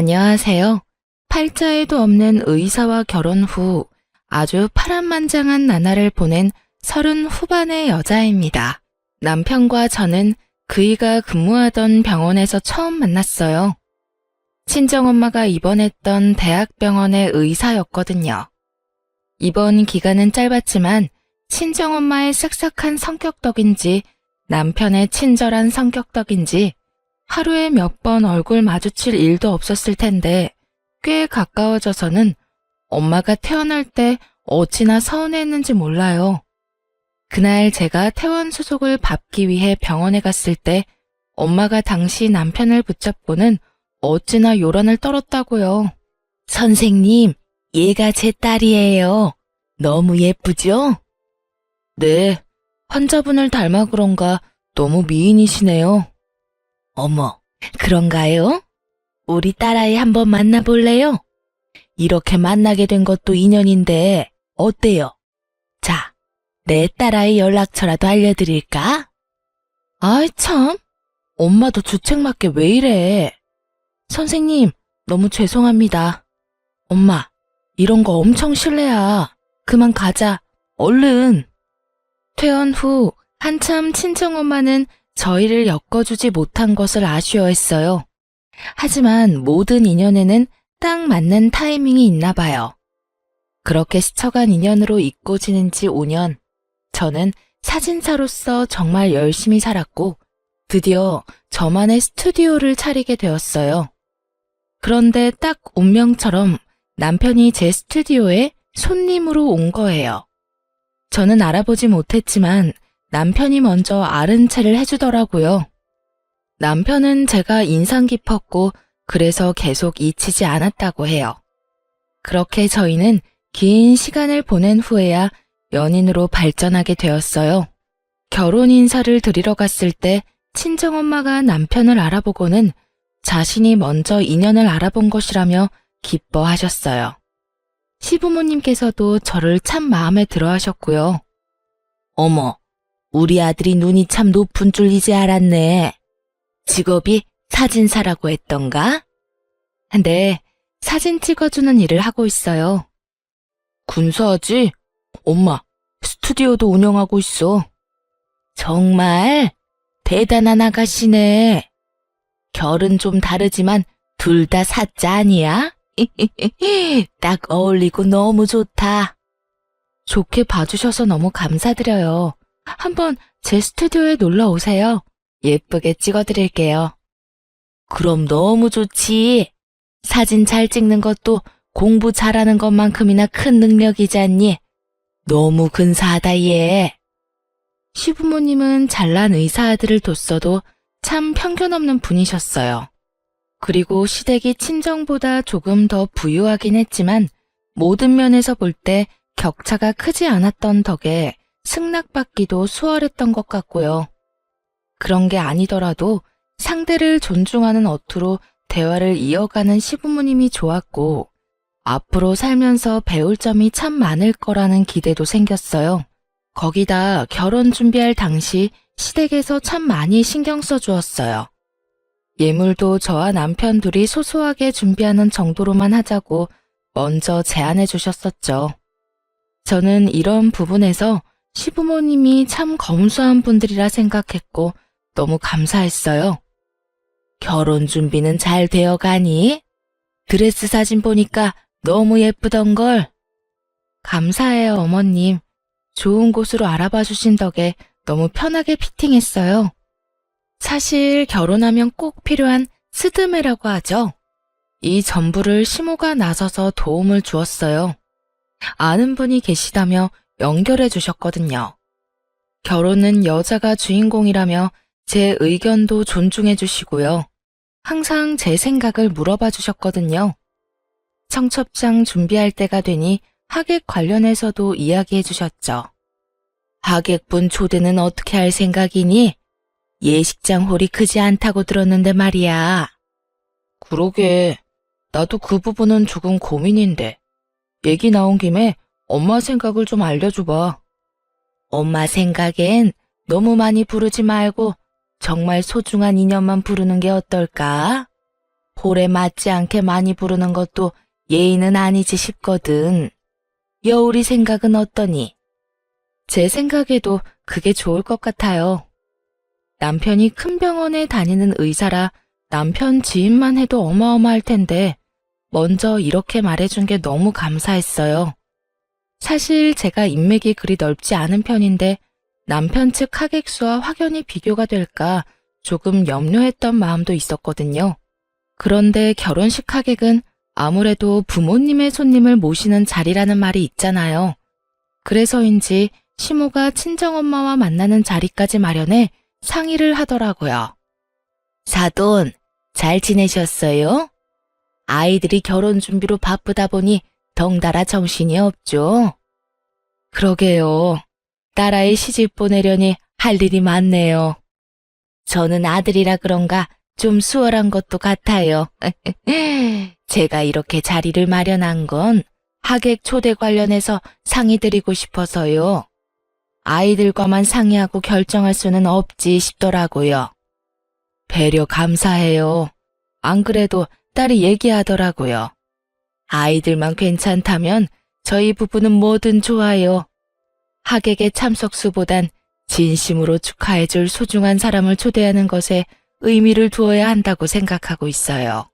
안녕하세요. 팔자에도 없는 의사와 결혼 후 아주 파란만장한 나날을 보낸 30 후반의 여자입니다. 남편과 저는 그이가 근무하던 병원에서 처음 만났어요. 친정엄마가 입원했던 대학병원의 의사였거든요. 입원 기간은 짧았지만 친정엄마의 싹싹한 성격 덕인지 남편의 친절한 성격 덕인지 하루에 몇 번 얼굴 마주칠 일도 없었을 텐데 꽤 가까워져서는 엄마가 퇴원할 때 어찌나 서운했는지 몰라요. 그날 제가 퇴원 수속을 밟기 위해 병원에 갔을 때 엄마가 당시 남편을 붙잡고는 어찌나 요란을 떨었다고요. 선생님, 얘가 제 딸이에요. 너무 예쁘죠? 네, 환자분을 닮아 그런가 너무 미인이시네요. 어머, 그런가요? 우리 딸아이 한번 만나볼래요? 이렇게 만나게 된 것도 인연인데 어때요? 자, 내 딸아이 연락처라도 알려드릴까? 아이 참, 엄마도 주책맞게 왜 이래? 선생님, 너무 죄송합니다. 엄마, 이런 거 엄청 실례야. 그만 가자. 얼른. 퇴원 후 한참 친정엄마는 저희를 엮어주지 못한 것을 아쉬워했어요. 하지만 모든 인연에는 딱 맞는 타이밍이 있나 봐요. 그렇게 스쳐간 인연으로 잊고 지낸 지 5년, 저는 사진사로서 정말 열심히 살았고 드디어 저만의 스튜디오를 차리게 되었어요. 그런데 딱 운명처럼 남편이 제 스튜디오에 손님으로 온 거예요. 저는 알아보지 못했지만 남편이 먼저 아른채를 해주더라고요. 남편은 제가 인상 깊었고 그래서 계속 잊히지 않았다고 해요. 그렇게 저희는 긴 시간을 보낸 후에야 연인으로 발전하게 되었어요. 결혼 인사를 드리러 갔을 때 친정엄마가 남편을 알아보고는 자신이 먼저 인연을 알아본 것이라며 기뻐하셨어요. 시부모님께서도 저를 참 마음에 들어 하셨고요. 어머, 우리 아들이 눈이 참 높은 줄 이제 알았네. 직업이 사진사라고 했던가? 네, 사진 찍어주는 일을 하고 있어요. 군사하지? 엄마, 스튜디오도 운영하고 있어. 정말 대단한 아가씨네. 결은 좀 다르지만 둘 다 사자 아니야? 딱 어울리고 너무 좋다. 좋게 봐주셔서 너무 감사드려요. 한번 제 스튜디오에 놀러 오세요. 예쁘게 찍어드릴게요. 그럼 너무 좋지. 사진 잘 찍는 것도 공부 잘하는 것만큼이나 큰 능력이잖니. 너무 근사하다 얘. 시부모님은 잘난 의사 아들을 뒀어도 참 편견 없는 분이셨어요. 그리고 시댁이 친정보다 조금 더 부유하긴 했지만 모든 면에서 볼 때 격차가 크지 않았던 덕에 승낙받기도 수월했던 것 같고요. 그런 게 아니더라도 상대를 존중하는 어투로 대화를 이어가는 시부모님이 좋았고 앞으로 살면서 배울 점이 참 많을 거라는 기대도 생겼어요. 거기다 결혼 준비할 당시 시댁에서 참 많이 신경 써주었어요. 예물도 저와 남편 둘이 소소하게 준비하는 정도로만 하자고 먼저 제안해 주셨었죠. 저는 이런 부분에서 시부모님이 참 검소한 분들이라 생각했고 너무 감사했어요. 결혼 준비는 잘 되어 가니? 드레스 사진 보니까 너무 예쁘던걸. 감사해요, 어머님. 좋은 곳으로 알아봐 주신 덕에 너무 편하게 피팅했어요. 사실 결혼하면 꼭 필요한 스드메라고 하죠. 이 전부를 시모가 나서서 도움을 주었어요. 아는 분이 계시다며 연결해 주셨거든요. 결혼은 여자가 주인공이라며 제 의견도 존중해 주시고요. 항상 제 생각을 물어봐 주셨거든요. 청첩장 준비할 때가 되니 하객 관련해서도 이야기해 주셨죠. 하객분 초대는 어떻게 할 생각이니? 예식장 홀이 크지 않다고 들었는데 말이야. 그러게, 나도 그 부분은 조금 고민인데. 얘기 나온 김에 엄마 생각을 좀 알려줘봐. 엄마 생각엔 너무 많이 부르지 말고 정말 소중한 인연만 부르는 게 어떨까? 홀에 맞지 않게 많이 부르는 것도 예의는 아니지 싶거든. 여울이 생각은 어떠니? 제 생각에도 그게 좋을 것 같아요. 남편이 큰 병원에 다니는 의사라 남편 지인만 해도 어마어마할 텐데 먼저 이렇게 말해준 게 너무 감사했어요. 사실 제가 인맥이 그리 넓지 않은 편인데 남편 측 하객 수와 확연히 비교가 될까 조금 염려했던 마음도 있었거든요. 그런데 결혼식 하객은 아무래도 부모님의 손님을 모시는 자리라는 말이 있잖아요. 그래서인지 시모가 친정엄마와 만나는 자리까지 마련해 상의를 하더라고요. 사돈, 잘 지내셨어요? 아이들이 결혼 준비로 바쁘다 보니 덩달아 정신이 없죠. 그러게요. 딸아이 시집 보내려니 할 일이 많네요. 저는 아들이라 그런가 좀 수월한 것도 같아요. 제가 이렇게 자리를 마련한 건 하객 초대 관련해서 상의 드리고 싶어서요. 아이들과만 상의하고 결정할 수는 없지 싶더라고요. 배려 감사해요. 안 그래도 딸이 얘기하더라고요. 아이들만 괜찮다면 저희 부부는 뭐든 좋아요. 하객의 참석수보단 진심으로 축하해줄 소중한 사람을 초대하는 것에 의미를 두어야 한다고 생각하고 있어요.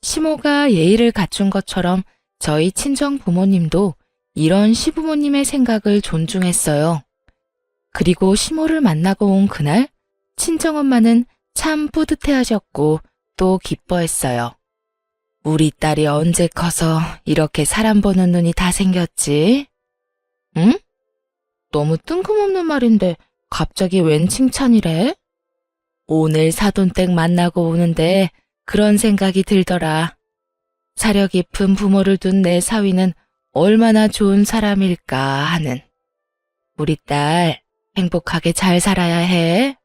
시모가 예의를 갖춘 것처럼 저희 친정 부모님도 이런 시부모님의 생각을 존중했어요. 그리고 시모를 만나고 온 그날 친정엄마는 참 뿌듯해하셨고 또 기뻐했어요. 우리 딸이 언제 커서 이렇게 사람 보는 눈이 다 생겼지? 응? 너무 뜬금없는 말인데 갑자기 웬 칭찬이래? 오늘 사돈댁 만나고 오는데 그런 생각이 들더라. 사려 깊은 부모를 둔 내 사위는 얼마나 좋은 사람일까 하는. 우리 딸 행복하게 잘 살아야 해.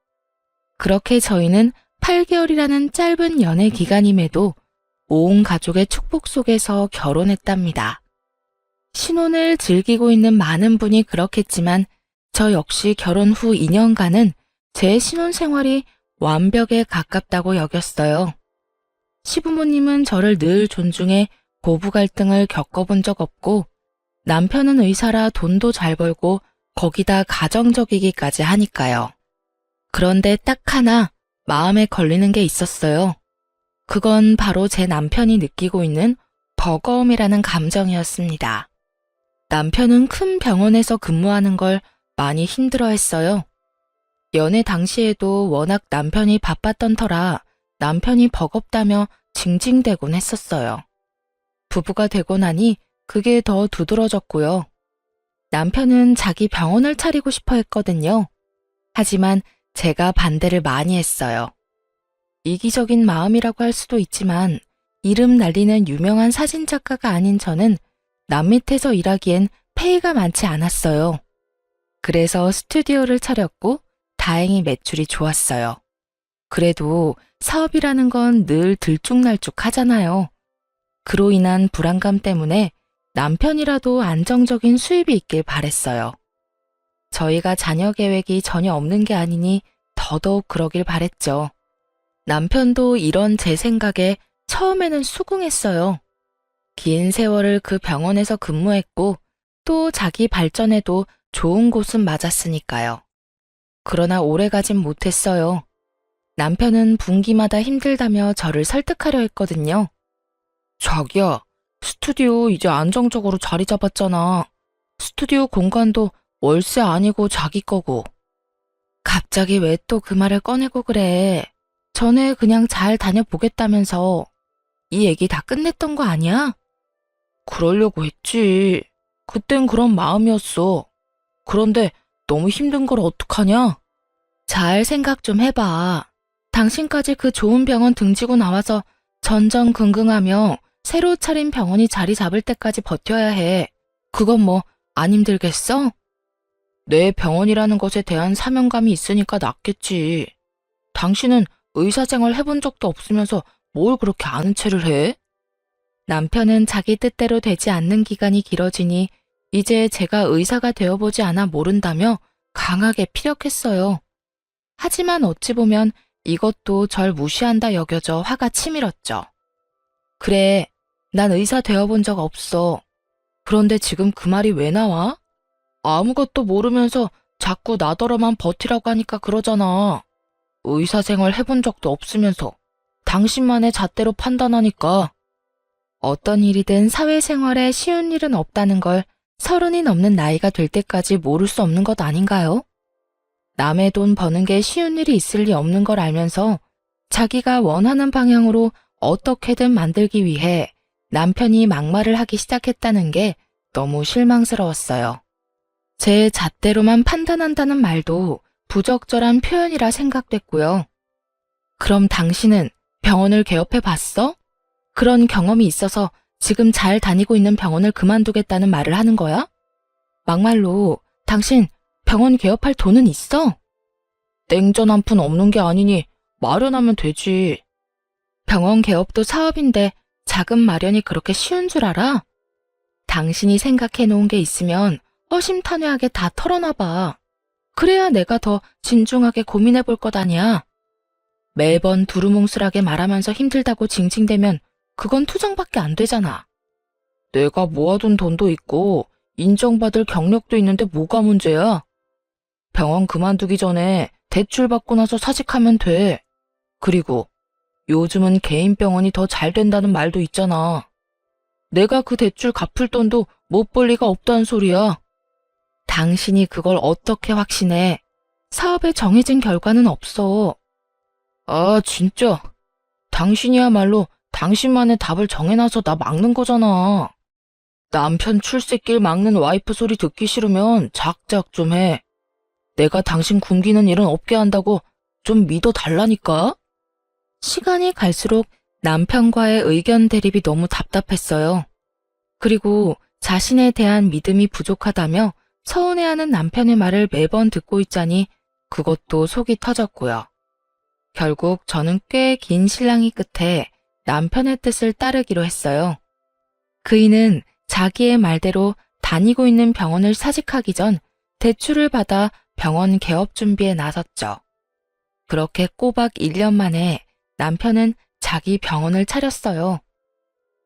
그렇게 저희는 8개월이라는 짧은 연애 기간임에도 온 가족의 축복 속에서 결혼했답니다. 신혼을 즐기고 있는 많은 분이 그렇겠지만 저 역시 결혼 후 2년간은 제 신혼 생활이 완벽에 가깝다고 여겼어요. 시부모님은 저를 늘 존중해 고부 갈등을 겪어본 적 없고 남편은 의사라 돈도 잘 벌고 거기다 가정적이기까지 하니까요. 그런데 딱 하나 마음에 걸리는 게 있었어요. 그건 바로 제 남편이 느끼고 있는 버거움이라는 감정이었습니다. 남편은 큰 병원에서 근무하는 걸 많이 힘들어했어요. 연애 당시에도 워낙 남편이 바빴던 터라 남편이 버겁다며 징징대곤 했었어요. 부부가 되고 나니 그게 더 두드러졌고요. 남편은 자기 병원을 차리고 싶어 했거든요. 하지만 제가 반대를 많이 했어요. 이기적인 마음이라고 할 수도 있지만 이름 날리는 유명한 사진작가가 아닌 저는 남 밑에서 일하기엔 페이가 많지 않았어요. 그래서 스튜디오를 차렸고 다행히 매출이 좋았어요. 그래도 사업이라는 건 늘 들쭉날쭉 하잖아요. 그로 인한 불안감 때문에 남편이라도 안정적인 수입이 있길 바랬어요. 저희가 자녀 계획이 전혀 없는 게 아니니 더더욱 그러길 바랬죠. 남편도 이런 제 생각에 처음에는 수긍했어요. 긴 세월을 그 병원에서 근무했고 또 자기 발전에도 좋은 곳은 맞았으니까요. 그러나 오래가진 못했어요. 남편은 분기마다 힘들다며 저를 설득하려 했거든요. 자기야, 스튜디오 이제 안정적으로 자리 잡았잖아. 스튜디오 공간도 월세 아니고 자기 거고. 갑자기 왜 또 그 말을 꺼내고 그래. 전에 그냥 잘 다녀보겠다면서. 이 얘기 다 끝냈던 거 아니야? 그러려고 했지. 그땐 그런 마음이었어. 그런데 너무 힘든 걸 어떡하냐? 잘 생각 좀 해봐. 당신까지 그 좋은 병원 등지고 나와서 전전긍긍하며 새로 차린 병원이 자리 잡을 때까지 버텨야 해. 그건 뭐 안 힘들겠어? 내 병원이라는 것에 대한 사명감이 있으니까 낫겠지. 당신은 의사생활 해본 적도 없으면서 뭘 그렇게 아는 체를 해? 남편은 자기 뜻대로 되지 않는 기간이 길어지니 이제 제가 의사가 되어보지 않아 모른다며 강하게 피력했어요. 하지만 어찌 보면 이것도 절 무시한다 여겨져 화가 치밀었죠. 그래, 난 의사 되어본 적 없어. 그런데 지금 그 말이 왜 나와? 아무것도 모르면서 자꾸 나더러만 버티라고 하니까 그러잖아. 의사 생활 해본 적도 없으면서 당신만의 잣대로 판단하니까. 어떤 일이든 사회생활에 쉬운 일은 없다는 걸 30이 넘는 나이가 될 때까지 모를 수 없는 것 아닌가요? 남의 돈 버는 게 쉬운 일이 있을 리 없는 걸 알면서 자기가 원하는 방향으로 어떻게든 만들기 위해 남편이 막말을 하기 시작했다는 게 너무 실망스러웠어요. 제 잣대로만 판단한다는 말도 부적절한 표현이라 생각됐고요. 그럼 당신은 병원을 개업해 봤어? 그런 경험이 있어서 지금 잘 다니고 있는 병원을 그만두겠다는 말을 하는 거야? 막말로 당신 병원 개업할 돈은 있어? 냉전 한 푼 없는 게 아니니 마련하면 되지. 병원 개업도 사업인데 자금 마련이 그렇게 쉬운 줄 알아? 당신이 생각해 놓은 게 있으면 허심탄회하게 다 털어놔봐. 그래야 내가 더 진중하게 고민해 볼 것 아니야. 매번 두루뭉술하게 말하면서 힘들다고 징징대면 그건 투정밖에 안 되잖아. 내가 모아둔 돈도 있고 인정받을 경력도 있는데 뭐가 문제야? 병원 그만두기 전에 대출 받고 나서 사직하면 돼. 그리고 요즘은 개인 병원이 더 잘 된다는 말도 있잖아. 내가 그 대출 갚을 돈도 못 벌 리가 없다는 소리야. 당신이 그걸 어떻게 확신해? 사업에 정해진 결과는 없어. 아, 진짜. 당신이야말로 당신만의 답을 정해놔서 나 막는 거잖아. 남편 출세길 막는 와이프 소리 듣기 싫으면 작작 좀 해. 내가 당신 굶기는 일은 없게 한다고 좀 믿어달라니까? 시간이 갈수록 남편과의 의견 대립이 너무 답답했어요. 그리고 자신에 대한 믿음이 부족하다며 서운해하는 남편의 말을 매번 듣고 있자니 그것도 속이 터졌고요. 결국 저는 꽤 긴 실랑이 끝에 남편의 뜻을 따르기로 했어요. 그이는 자기의 말대로 다니고 있는 병원을 사직하기 전 대출을 받아 병원 개업 준비에 나섰죠. 그렇게 꼬박 1년 만에 남편은 자기 병원을 차렸어요.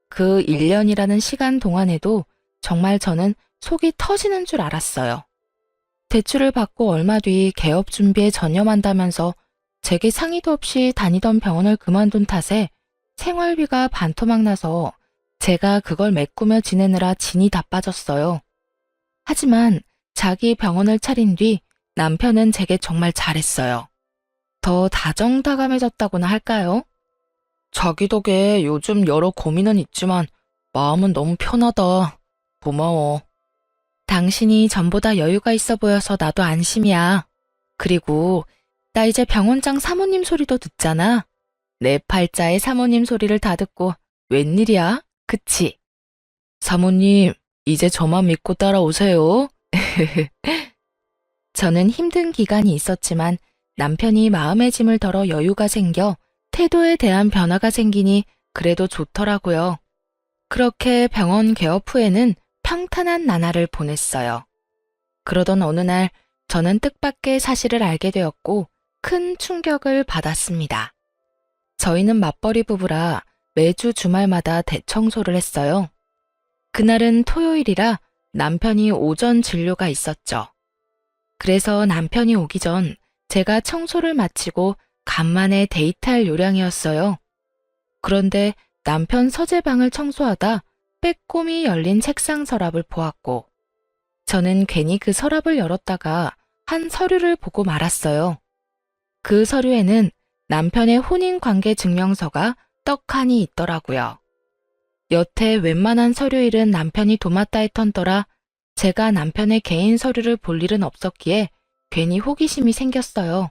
그 1년이라는 시간 동안에도 정말 저는 속이 터지는 줄 알았어요. 대출을 받고 얼마 뒤 개업 준비에 전념한다면서 제게 상의도 없이 다니던 병원을 그만둔 탓에 생활비가 반토막 나서 제가 그걸 메꾸며 지내느라 진이 다 빠졌어요. 하지만 자기 병원을 차린 뒤 남편은 제게 정말 잘했어요. 더 다정다감해졌다고나 할까요? 자기 덕에 요즘 여러 고민은 있지만 마음은 너무 편하다. 고마워. 당신이 전보다 여유가 있어 보여서 나도 안심이야. 그리고 나 이제 병원장 사모님 소리도 듣잖아. 내 팔자의 사모님 소리를 다 듣고 웬일이야? 그치? 사모님, 이제 저만 믿고 따라오세요. 저는 힘든 기간이 있었지만 남편이 마음의 짐을 덜어 여유가 생겨 태도에 대한 변화가 생기니 그래도 좋더라고요. 그렇게 병원 개업 후에는 평탄한 나날을 보냈어요. 그러던 어느 날 저는 뜻밖의 사실을 알게 되었고 큰 충격을 받았습니다. 저희는 맞벌이 부부라 매주 주말마다 대청소를 했어요. 그날은 토요일이라 남편이 오전 진료가 있었죠. 그래서 남편이 오기 전 제가 청소를 마치고 간만에 데이트할 요량이었어요. 그런데 남편 서재방을 청소하다 빼꼼히 열린 책상 서랍을 보았고 저는 괜히 그 서랍을 열었다가 한 서류를 보고 말았어요. 그 서류에는 남편의 혼인관계 증명서가 떡하니 있더라고요. 여태 웬만한 서류일은 남편이 도맡아 했던더라 제가 남편의 개인 서류를 볼 일은 없었기에 괜히 호기심이 생겼어요.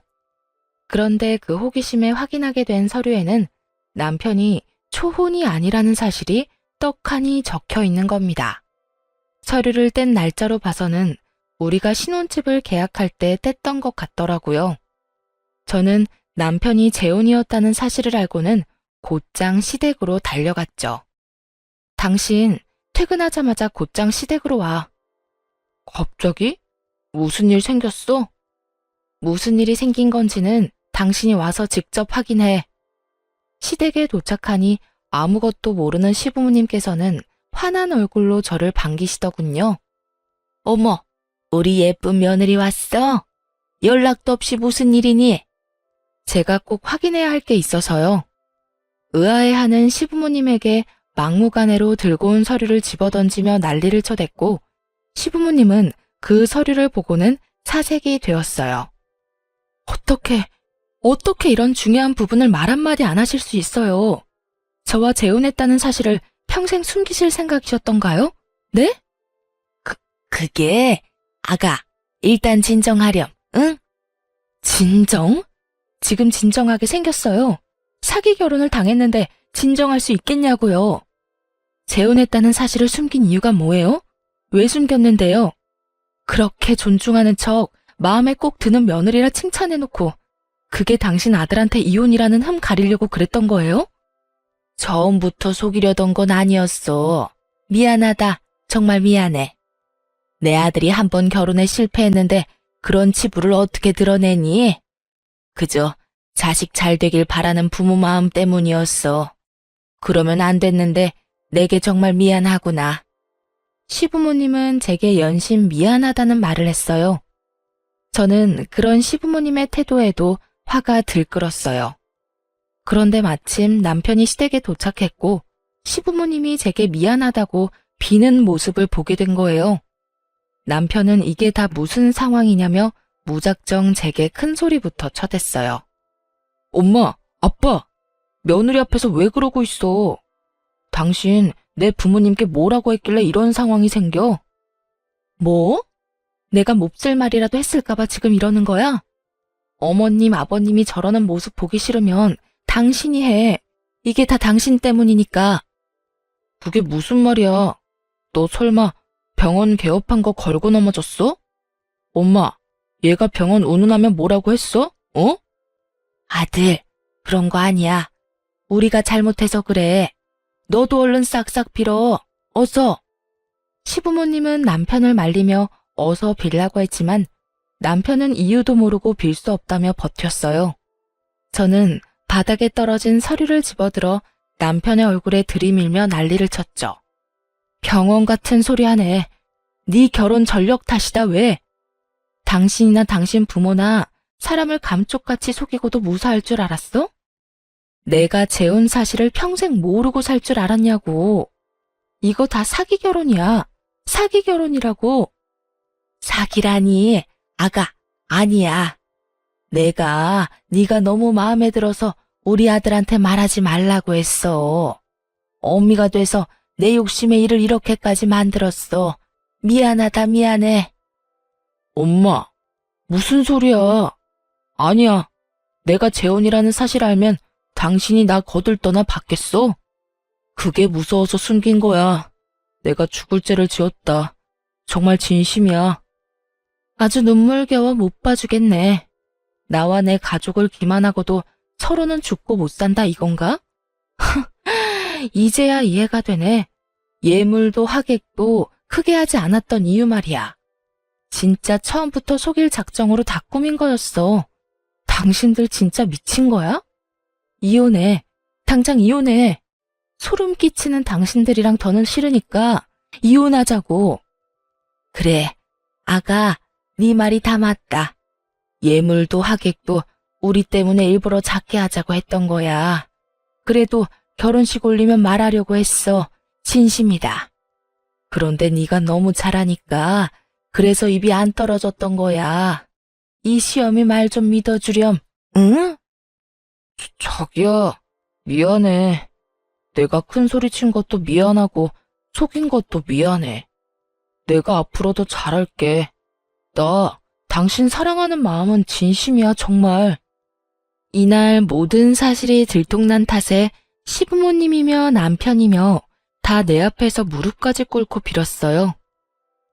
그런데 그 호기심에 확인하게 된 서류에는 남편이 초혼이 아니라는 사실이 떡하니 적혀 있는 겁니다. 서류를 뗀 날짜로 봐서는 우리가 신혼집을 계약할 때 뗐던 것 같더라고요. 저는 남편이 재혼이었다는 사실을 알고는 곧장 시댁으로 달려갔죠. 당신 퇴근하자마자 곧장 시댁으로 와. 갑자기? 무슨 일 생겼어? 무슨 일이 생긴 건지는 당신이 와서 직접 확인해. 시댁에 도착하니 아무것도 모르는 시부모님께서는 화난 얼굴로 저를 반기시더군요. 어머, 우리 예쁜 며느리 왔어? 연락도 없이 무슨 일이니? 제가 꼭 확인해야 할 게 있어서요. 의아해하는 시부모님에게 막무가내로 들고 온 서류를 집어던지며 난리를 쳐댔고 시부모님은 그 서류를 보고는 사색이 되었어요. 어떻게 이런 중요한 부분을 말 한마디 안 하실 수 있어요? 저와 재혼했다는 사실을 평생 숨기실 생각이셨던가요? 네? 그게 아가, 일단 진정하렴, 응? 진정? 지금 진정하게 생겼어요. 사기 결혼을 당했는데 진정할 수 있겠냐고요. 재혼했다는 사실을 숨긴 이유가 뭐예요? 왜 숨겼는데요? 그렇게 존중하는 척 마음에 꼭 드는 며느리라 칭찬해놓고 그게 당신 아들한테 이혼이라는 흠 가리려고 그랬던 거예요? 처음부터 속이려던 건 아니었어. 미안하다. 정말 미안해. 내 아들이 한 번 결혼에 실패했는데 그런 치부를 어떻게 드러내니? 그저 자식 잘 되길 바라는 부모 마음 때문이었어. 그러면 안 됐는데 내게 정말 미안하구나. 시부모님은 제게 연신 미안하다는 말을 했어요. 저는 그런 시부모님의 태도에도 화가 들끓었어요. 그런데 마침 남편이 시댁에 도착했고 시부모님이 제게 미안하다고 비는 모습을 보게 된 거예요. 남편은 이게 다 무슨 상황이냐며 무작정 제게 큰 소리부터 쳐댔어요. 엄마, 아빠, 며느리 앞에서 왜 그러고 있어? 당신 내 부모님께 뭐라고 했길래 이런 상황이 생겨? 뭐? 내가 몹쓸 말이라도 했을까봐 지금 이러는 거야? 어머님, 아버님이 저러는 모습 보기 싫으면 당신이 해. 이게 다 당신 때문이니까. 그게 무슨 말이야? 너 설마 병원 개업한 거 걸고 넘어졌어? 엄마, 얘가 병원 운운하면 뭐라고 했어? 어? 아들, 그런 거 아니야. 우리가 잘못해서 그래. 너도 얼른 싹싹 빌어. 어서. 시부모님은 남편을 말리며 어서 빌라고 했지만 남편은 이유도 모르고 빌 수 없다며 버텼어요. 저는 바닥에 떨어진 서류를 집어들어 남편의 얼굴에 들이밀며 난리를 쳤죠. 병원 같은 소리 하네. 네 결혼 전력 탓이다 왜? 당신이나 당신 부모나 사람을 감쪽같이 속이고도 무사할 줄 알았어? 내가 재혼 사실을 평생 모르고 살 줄 알았냐고. 이거 다 사기 결혼이야. 사기 결혼이라고. 사기라니. 아가, 아니야. 내가 네가 너무 마음에 들어서 우리 아들한테 말하지 말라고 했어. 어미가 돼서 내 욕심에 일을 이렇게까지 만들었어. 미안하다, 미안해. 엄마, 무슨 소리야. 아니야. 내가 재혼이라는 사실 알면 당신이 나 거들떠나 받겠어? 그게 무서워서 숨긴 거야. 내가 죽을 죄를 지었다. 정말 진심이야. 아주 눈물겨워 못 봐주겠네. 나와 내 가족을 기만하고도 서로는 죽고 못 산다 이건가? 이제야 이해가 되네. 예물도 하객도 크게 하지 않았던 이유 말이야. 진짜 처음부터 속일 작정으로 다 꾸민 거였어. 당신들 진짜 미친 거야? 이혼해. 당장 이혼해. 소름 끼치는 당신들이랑 더는 싫으니까 이혼하자고. 그래, 아가, 네 말이 다 맞다. 예물도 하객도 우리 때문에 일부러 작게 하자고 했던 거야. 그래도 결혼식 올리면 말하려고 했어. 진심이다. 그런데 네가 너무 잘하니까 그래서 입이 안 떨어졌던 거야. 이 시험이 말 좀 믿어주렴. 응? 자기야, 미안해. 내가 큰 소리 친 것도 미안하고 속인 것도 미안해. 내가 앞으로 더 잘할게. 나 당신 사랑하는 마음은 진심이야, 정말. 이날 모든 사실이 들통난 탓에 시부모님이며 남편이며 다 내 앞에서 무릎까지 꿇고 빌었어요.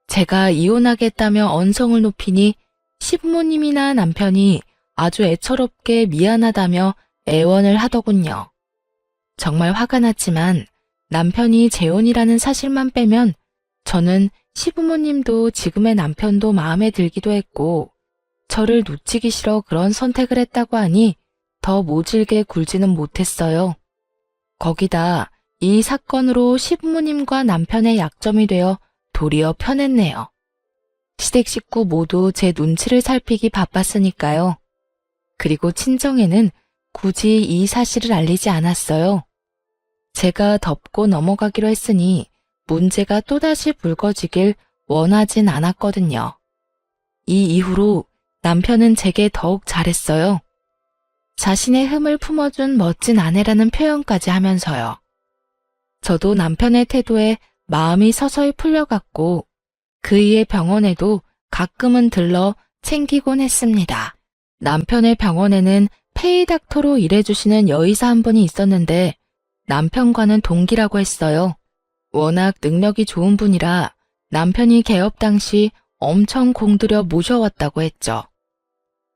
제가 이혼하겠다며 언성을 높이니 시부모님이나 남편이 아주 애처롭게 미안하다며 애원을 하더군요. 정말 화가 났지만 남편이 재혼이라는 사실만 빼면 저는 시부모님도 지금의 남편도 마음에 들기도 했고 저를 놓치기 싫어 그런 선택을 했다고 하니 더 모질게 굴지는 못했어요. 거기다 이 사건으로 시부모님과 남편의 약점이 되어 도리어 편했네요. 시댁 식구 모두 제 눈치를 살피기 바빴으니까요. 그리고 친정에는 굳이 이 사실을 알리지 않았어요. 제가 덮고 넘어가기로 했으니 문제가 또다시 불거지길 원하진 않았거든요. 이 이후로 남편은 제게 더욱 잘했어요. 자신의 흠을 품어준 멋진 아내라는 표현까지 하면서요. 저도 남편의 태도에 마음이 서서히 풀려갔고 그이의 병원에도 가끔은 들러 챙기곤 했습니다. 남편의 병원에는 페이닥터로 일해주시는 여의사 한 분이 있었는데 남편과는 동기라고 했어요. 워낙 능력이 좋은 분이라 남편이 개업 당시 엄청 공들여 모셔왔다고 했죠.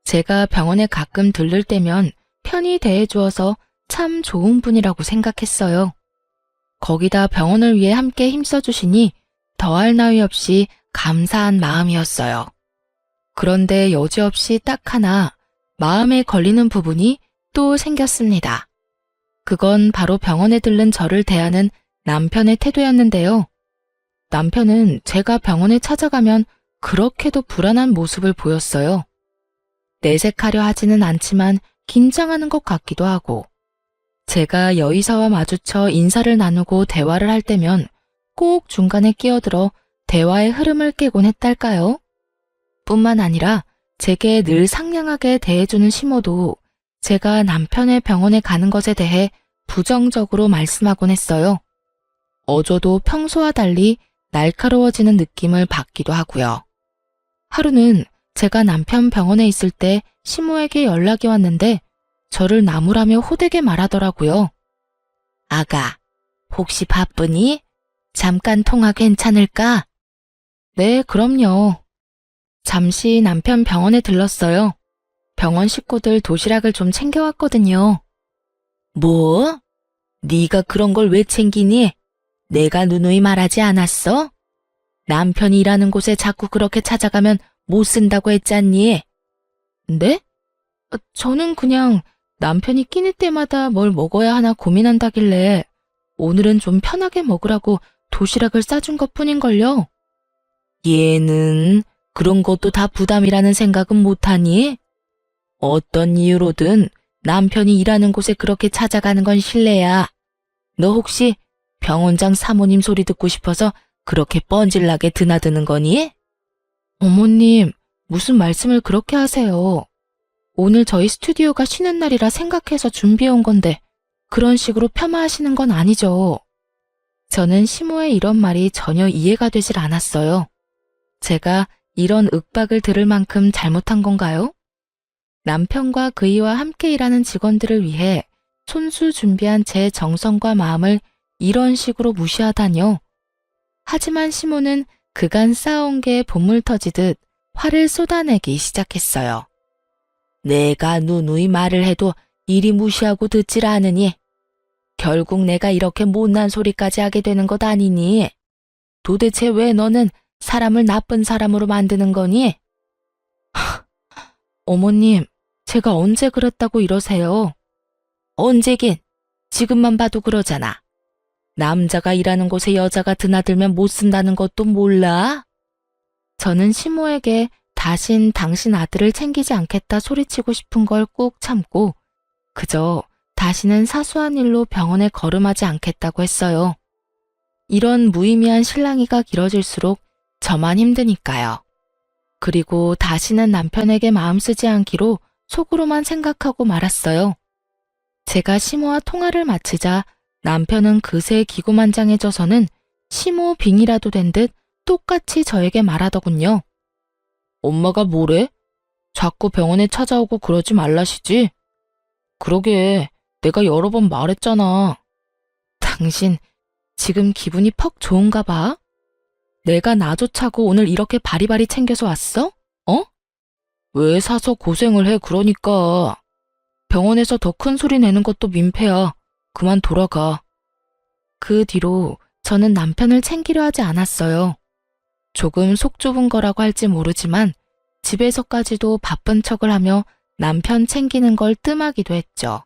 제가 병원에 가끔 들를 때면 편히 대해주어서 참 좋은 분이라고 생각했어요. 거기다 병원을 위해 함께 힘써주시니 더할 나위 없이 감사한 마음이었어요. 그런데 여지없이 딱 하나 마음에 걸리는 부분이 또 생겼습니다. 그건 바로 병원에 들른 저를 대하는 남편의 태도였는데요. 남편은 제가 병원에 찾아가면 그렇게도 불안한 모습을 보였어요. 내색하려 하지는 않지만 긴장하는 것 같기도 하고, 제가 여의사와 마주쳐 인사를 나누고 대화를 할 때면 꼭 중간에 끼어들어 대화의 흐름을 깨곤 했달까요? 뿐만 아니라 제게 늘 상냥하게 대해주는 시모도 제가 남편의 병원에 가는 것에 대해 부정적으로 말씀하곤 했어요. 어조도 평소와 달리 날카로워지는 느낌을 받기도 하고요. 하루는 제가 남편 병원에 있을 때 시모에게 연락이 왔는데 저를 나무라며 호되게 말하더라고요. 아가, 혹시 바쁘니? 잠깐 통화 괜찮을까? 네, 그럼요. 잠시 남편 병원에 들렀어요. 병원 식구들 도시락을 좀 챙겨왔거든요. 뭐? 네가 그런 걸 왜 챙기니? 내가 누누이 말하지 않았어? 남편이 일하는 곳에 자꾸 그렇게 찾아가면 못 쓴다고 했잖니? 네? 저는 그냥 남편이 끼니 때마다 뭘 먹어야 하나 고민한다길래 오늘은 좀 편하게 먹으라고 도시락을 싸준 것뿐인걸요. 얘는 그런 것도 다 부담이라는 생각은 못하니? 어떤 이유로든 남편이 일하는 곳에 그렇게 찾아가는 건 실례야. 너 혹시 병원장 사모님 소리 듣고 싶어서 그렇게 뻔질나게 드나드는 거니? 어머님, 무슨 말씀을 그렇게 하세요. 오늘 저희 스튜디오가 쉬는 날이라 생각해서 준비해온 건데 그런 식으로 폄하하시는 건 아니죠. 저는 시모의 이런 말이 전혀 이해가 되질 않았어요. 제가 이런 윽박을 들을 만큼 잘못한 건가요? 남편과 그이와 함께 일하는 직원들을 위해 손수 준비한 제 정성과 마음을 이런 식으로 무시하다뇨. 하지만 시모는 그간 쌓아온 게 본물 터지듯 화를 쏟아내기 시작했어요. 내가 누누이 말을 해도 이리 무시하고 듣질 않으니 결국 내가 이렇게 못난 소리까지 하게 되는 것 아니니? 도대체 왜 너는 사람을 나쁜 사람으로 만드는 거니? 어머님, 제가 언제 그랬다고 이러세요? 언제긴 지금만 봐도 그러잖아. 남자가 일하는 곳에 여자가 드나들면 못 쓴다는 것도 몰라? 저는 시모에게 다신 당신 아들을 챙기지 않겠다 소리치고 싶은 걸 꾹 참고 그저 다시는 사소한 일로 병원에 걸음하지 않겠다고 했어요. 이런 무의미한 실랑이가 길어질수록 저만 힘드니까요. 그리고 다시는 남편에게 마음 쓰지 않기로 속으로만 생각하고 말았어요. 제가 시모와 통화를 마치자 남편은 그새 기고만장해져서는 시모 빙이라도 된 듯 똑같이 저에게 말하더군요. 엄마가 뭐래? 자꾸 병원에 찾아오고 그러지 말라시지? 그러게, 내가 여러 번 말했잖아. 당신 지금 기분이 퍽 좋은가 봐? 내가 나조차고 오늘 이렇게 바리바리 챙겨서 왔어? 어? 왜 사서 고생을 해 그러니까. 병원에서 더 큰 소리 내는 것도 민폐야. 그만 돌아가. 그 뒤로 저는 남편을 챙기려 하지 않았어요. 조금 속 좁은 거라고 할지 모르지만 집에서까지도 바쁜 척을 하며 남편 챙기는 걸 뜸하기도 했죠.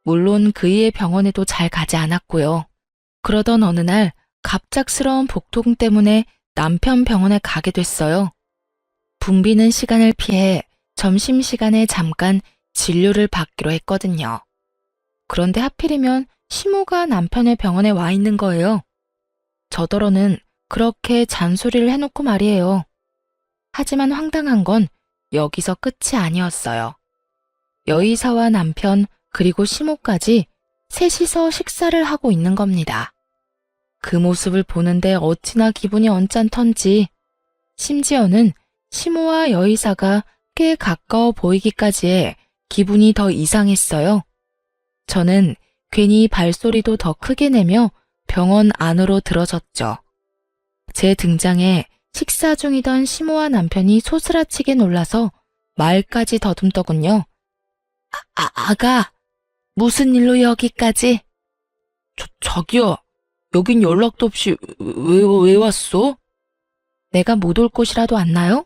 물론 그이의 병원에도 잘 가지 않았고요. 그러던 어느 날 갑작스러운 복통 때문에 남편 병원에 가게 됐어요. 붐비는 시간을 피해 점심시간에 잠깐 진료를 받기로 했거든요. 그런데 하필이면 시모가 남편의 병원에 와 있는 거예요. 저더러는 그렇게 잔소리를 해놓고 말이에요. 하지만 황당한 건 여기서 끝이 아니었어요. 여의사와 남편 그리고 시모까지 셋이서 식사를 하고 있는 겁니다. 그 모습을 보는데 어찌나 기분이 언짢던지 심지어는 시모와 여의사가 꽤 가까워 보이기까지 해 기분이 더 이상했어요. 저는 괜히 발소리도 더 크게 내며 병원 안으로 들어섰죠. 제 등장에 식사 중이던 시모와 남편이 소스라치게 놀라서 말까지 더듬더군요. 아가, 무슨 일로 여기까지? 자기야, 여긴 연락도 없이 왜 왔어? 내가 못 올 곳이라도 왔나요?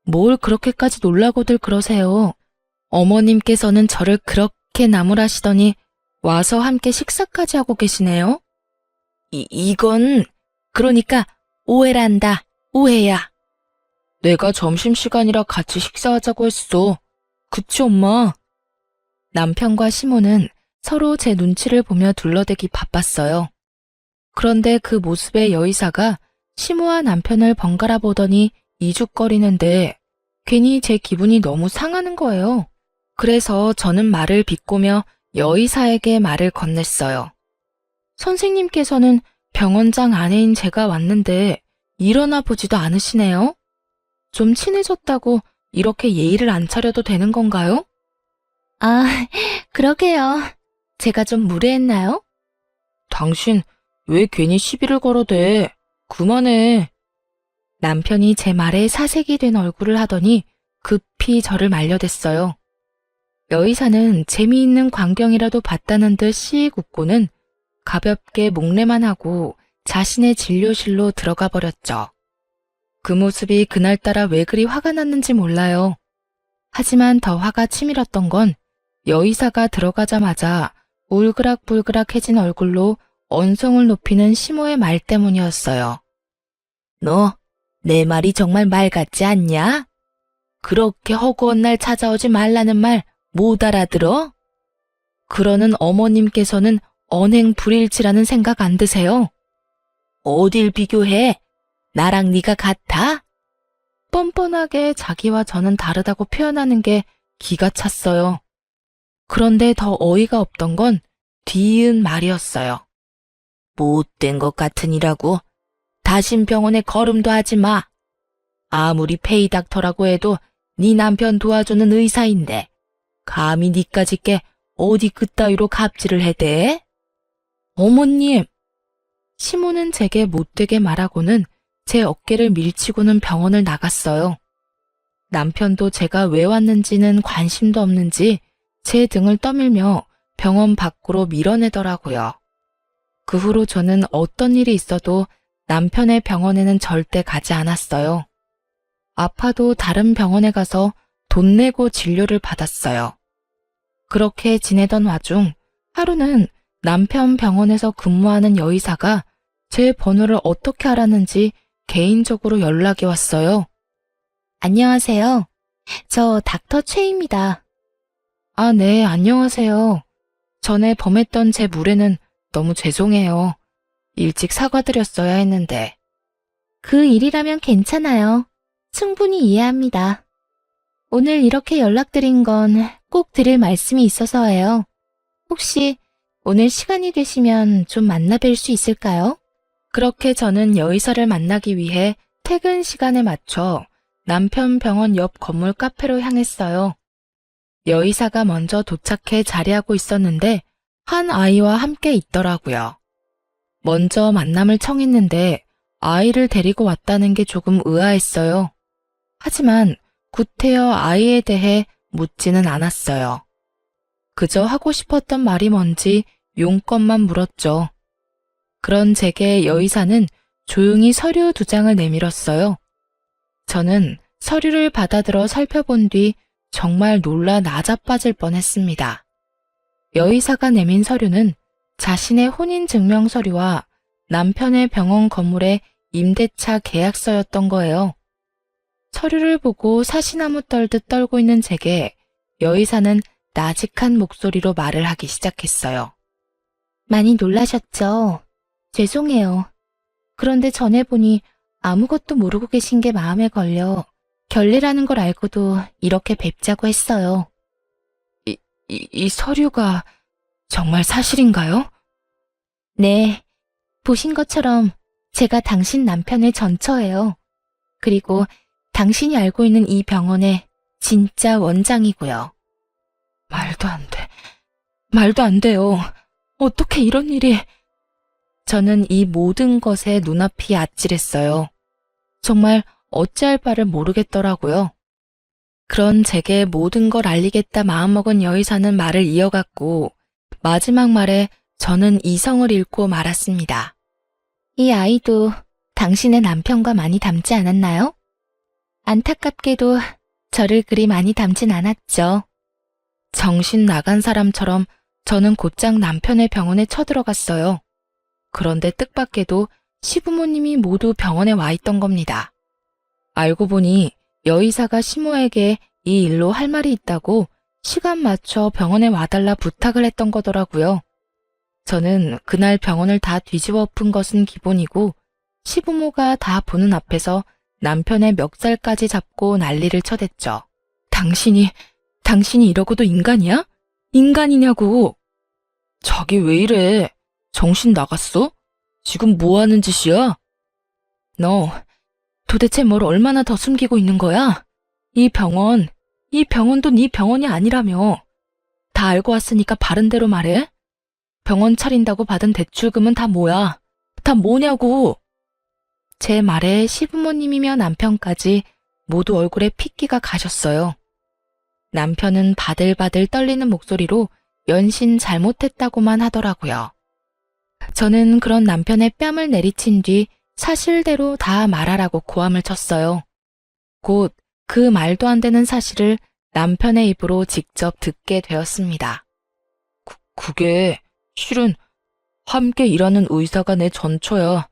뭘 그렇게까지 놀라고들 그러세요. 어머님께서는 저를 그렇게 나무라시더니 와서 함께 식사까지 하고 계시네요. 이건 그러니까 오해란다. 오해야. 내가 점심시간이라 같이 식사하자고 했어. 그치 엄마? 남편과 시모는 서로 제 눈치를 보며 둘러대기 바빴어요. 그런데 그 모습의 여의사가 시모와 남편을 번갈아 보더니 이죽거리는데 괜히 제 기분이 너무 상하는 거예요. 그래서 저는 말을 비꼬며 여의사에게 말을 건넸어요. 선생님께서는 병원장 아내인 제가 왔는데 일어나 보지도 않으시네요. 좀 친해졌다고 이렇게 예의를 안 차려도 되는 건가요? 아, 그러게요. 제가 좀 무례했나요? 당신 왜 괜히 시비를 걸어대? 그만해. 남편이 제 말에 사색이 된 얼굴을 하더니 급히 저를 말려댔어요. 여의사는 재미있는 광경이라도 봤다는 듯 씩 웃고는 가볍게 목례만 하고 자신의 진료실로 들어가 버렸죠. 그 모습이 그날따라 왜 그리 화가 났는지 몰라요. 하지만 더 화가 치밀었던 건 여의사가 들어가자마자 울그락불그락해진 얼굴로 언성을 높이는 시모의 말 때문이었어요. 너, 내 말이 정말 말 같지 않냐? 그렇게 허구한 날 찾아오지 말라는 말 못 알아들어? 그러는 어머님께서는 언행불일치라는 생각 안 드세요? 어딜 비교해? 나랑 네가 같아? 뻔뻔하게 자기와 저는 다르다고 표현하는 게 기가 찼어요. 그런데 더 어이가 없던 건 뒤이은 말이었어요. 못된 것 같으니라고. 다신 병원에 걸음도 하지 마. 아무리 페이닥터라고 해도 네 남편 도와주는 의사인데 감히 니까지 게 어디 그따위로 갑질을 해대? 어머님! 시모는 제게 못되게 말하고는 제 어깨를 밀치고는 병원을 나갔어요. 남편도 제가 왜 왔는지는 관심도 없는지 제 등을 떠밀며 병원 밖으로 밀어내더라고요. 그 후로 저는 어떤 일이 있어도 남편의 병원에는 절대 가지 않았어요. 아파도 다른 병원에 가서 돈 내고 진료를 받았어요. 그렇게 지내던 와중 하루는 남편 병원에서 근무하는 여의사가 제 번호를 어떻게 알았는지 개인적으로 연락이 왔어요. 안녕하세요. 저 닥터 최입니다. 아, 네, 안녕하세요. 전에 범했던 제 무례는 너무 죄송해요. 일찍 사과드렸어야 했는데. 그 일이라면 괜찮아요. 충분히 이해합니다. 오늘 이렇게 연락드린 건 꼭 드릴 말씀이 있어서예요. 혹시 오늘 시간이 되시면 좀 만나 뵐 수 있을까요? 그렇게 저는 여의사를 만나기 위해 퇴근 시간에 맞춰 남편 병원 옆 건물 카페로 향했어요. 여의사가 먼저 도착해 자리하고 있었는데 한 아이와 함께 있더라고요. 먼저 만남을 청했는데 아이를 데리고 왔다는 게 조금 의아했어요. 하지만 구태여 아이에 대해 묻지는 않았어요. 그저 하고 싶었던 말이 뭔지 용건만 물었죠. 그런 제게 여의사는 조용히 서류 2장을 내밀었어요. 저는 서류를 받아들어 살펴본 뒤 정말 놀라 나자빠질 뻔했습니다. 여의사가 내민 서류는 자신의 혼인증명 서류와 남편의 병원 건물의 임대차 계약서였던 거예요. 서류를 보고 사시나무 떨듯 떨고 있는 제게 여의사는 나직한 목소리로 말을 하기 시작했어요. 많이 놀라셨죠? 죄송해요. 그런데 전에 보니 아무것도 모르고 계신 게 마음에 걸려 결례라는 걸 알고도 이렇게 뵙자고 했어요. 이 서류가 정말 사실인가요? 네, 보신 것처럼 제가 당신 남편의 전처예요. 그리고 당신이 알고 있는 이 병원의 진짜 원장이고요. 말도 안 돼. 말도 안 돼요. 어떻게 이런 일이... 저는 이 모든 것에 눈앞이 아찔했어요. 정말 어찌할 바를 모르겠더라고요. 그런 제게 모든 걸 알리겠다 마음먹은 여의사는 말을 이어갔고 마지막 말에 저는 이성을 잃고 말았습니다. 이 아이도 당신의 남편과 많이 닮지 않았나요? 안타깝게도 저를 그리 많이 닮진 않았죠. 정신 나간 사람처럼 저는 곧장 남편의 병원에 쳐들어갔어요. 그런데 뜻밖에도 시부모님이 모두 병원에 와 있던 겁니다. 알고 보니 여의사가 시모에게 이 일로 할 말이 있다고 시간 맞춰 병원에 와달라 부탁을 했던 거더라고요. 저는 그날 병원을 다 뒤집어 엎은 것은 기본이고 시부모가 다 보는 앞에서 남편의 멱살까지 잡고 난리를 쳐댔죠. 당신이 이러고도 인간이야? 인간이냐고. 자기 왜 이래? 정신 나갔어? 지금 뭐 하는 짓이야? 너 도대체 뭘 얼마나 더 숨기고 있는 거야? 이 병원도 네 병원이 아니라며. 다 알고 왔으니까 바른 대로 말해. 병원 차린다고 받은 대출금은 다 뭐야? 다 뭐냐고. 제 말에 시부모님이며 남편까지 모두 얼굴에 핏기가 가셨어요. 남편은 바들바들 떨리는 목소리로 연신 잘못했다고만 하더라고요. 저는 그런 남편의 뺨을 내리친 뒤 사실대로 다 말하라고 고함을 쳤어요. 곧 그 말도 안 되는 사실을 남편의 입으로 직접 듣게 되었습니다. 그게 실은 함께 일하는 의사가 내 전처야.